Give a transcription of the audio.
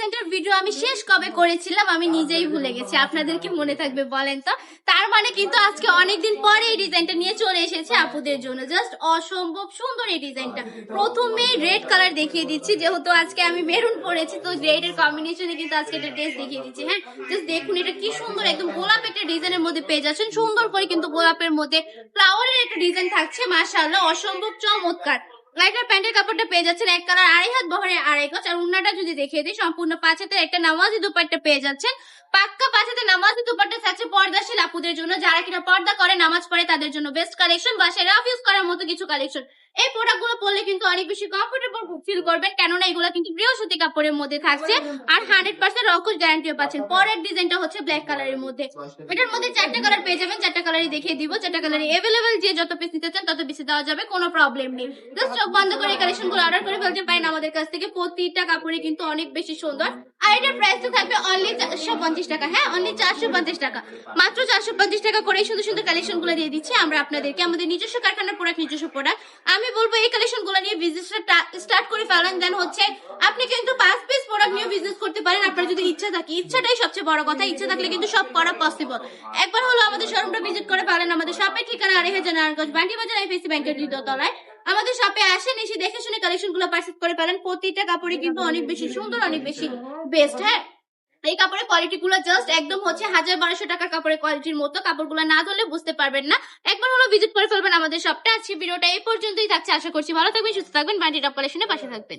ডিজাইনটার video আমি শেষ কবে করেছিলাম আমি নিজেই ভুলে গেছি, আপনাদেরকে মনে থাকবে বলেন তো? তার মানে কিন্তু আজকে অনেকদিন পরে এই ডিজাইনটা নিয়ে চলে এসেছে আপুদের জন্য। জাস্ট অসম্ভব সুন্দর এই ডিজাইনটা। প্রথমে রেড কালার দেখিয়ে দিচ্ছি, যেহেতু আজকে আমি মেরুন পরেছি তো রেড এর কম্বিনেশনে কিন্তু আজকে এটা ড্রেস দেখিয়ে দিচ্ছি। হ্যাঁ, জাস্ট দেখুন এটা কি সুন্দর, একদম গোলাপ একটা ডিজাইনের মধ্যে পেয়ে যাচ্ছেন। সুন্দর করে কিন্তু গোলাপের মধ্যে ফ্লাওয়ারের একটা ডিজাইন থাকছে, মাশাআল্লাহ অসম্ভব চমৎকার। লাইটার প্যান্টের কাপড়টা পেয়ে যাচ্ছেন এক কালার, 2.5 হাত বহরের 2.5 গজ। আর উন্নাটা যদি দেখিয়ে দিই, সম্পূর্ণ 5 হাতের একটা নামাজি দুপাট্টা পেয়ে যাচ্ছেন। পাক্কা 5 হাতের নামাজি দুপাট্টা থাকছে পর্দাশীল আপুদের জন্য, যারা কিনা পর্দা করে, নামাজ পড়ে, তাদের জন্য বেস্ট কালেকশন। বাসায় রাফ ইউজ করার মতো কিছু কালেকশন। এই প্রোডাক্ট গুলো পরলে কিন্তু অনেক বেশি কমফোর্টেবল ফিল করবেন, কেননা এগুলো কিন্তু প্রিয় সুতি কাপড়ের মধ্যে থাকছে। আর 100% রকশ গ্যারান্টিও পাচ্ছেন। পরের ডিজাইনটা হচ্ছে ব্ল্যাক কালারের মধ্যে। এটার মধ্যে 4টা কালার পেয়ে যাবেন, 4টা কালারই দেখিয়ে দিব। 4টা কালারই অ্যাভেলেবেল, যে যত পিস নিতে চান তত পিস দেওয়া যাবে, কোনো প্রবলেম নেই। জাস্ট চোখ বন্ধ করে এই কালেকশন গুলো অর্ডার করে ফেলতে পারেন আমাদের কাছ থেকে। প্রতিটা কাপড়ই কিন্তু অনেক বেশি সুন্দর। আর এটার প্রাইসটা থাকবে অনলি 450 টাকা। হ্যাঁ, অনলি 450 টাকা। মাত্র 450 টাকা করে সুন্দর সুন্দর কালেকশন গুলো দিয়ে দিচ্ছি আমরা আপনাদেরকে। আমাদের নিজস্ব কারখানার প্রোডাক্ট, নিজস্ব প্রোডাক্ট। আমি বলবো এই কালেকশন গুলো নিয়ে বিজনেসটা স্টার্ট করে ফেলেন। দেন হচ্ছে আপনি কিন্তু 5 পিস প্রোডাক্ট নিয়ে বিজনেস করতে পারেন, আপনার যদি ইচ্ছা থাকে। ইচ্ছাটাই সবচেয়ে বড় কথা, ইচ্ছা থাকলে কিন্তু সব করা পসিবল। একবার হলো আমাদের শোরুমটা ভিজিট করে ফেলেন। আমাদের শপের ঠিকানা 2.5 নারায়ণগঞ্জ বান্টি বাজার আইপিসি ব্যাংকের দ্বিতীয়তলায়। আমাদের শপে আসেন, এসে দেখে শুনে কালেকশন গুলো পারচেজ করে ফেলেন। প্রতিটা কাপড়ে কিন্তু অনেক বেশি সুন্দর, অনেক বেশি বেস্ট। হ্যাঁ, এই কাপড়ের কোয়ালিটি গুলো জাস্ট একদম হচ্ছে 1000-1200 টাকার কাপড়ের কোয়ালিটির মতো। কাপড়গুলো না ধরলে বুঝতে পারবেন না। একবার হলো ভিজিট করে ফেলবেন আমাদের শপটা। আজকে ভিডিওটা এই পর্যন্তই থাকছে। আশা করছি ভালো থাকবেন, সুস্থ থাকবেন, বান্টি টপ কালেকশনের পাশে থাকবেন।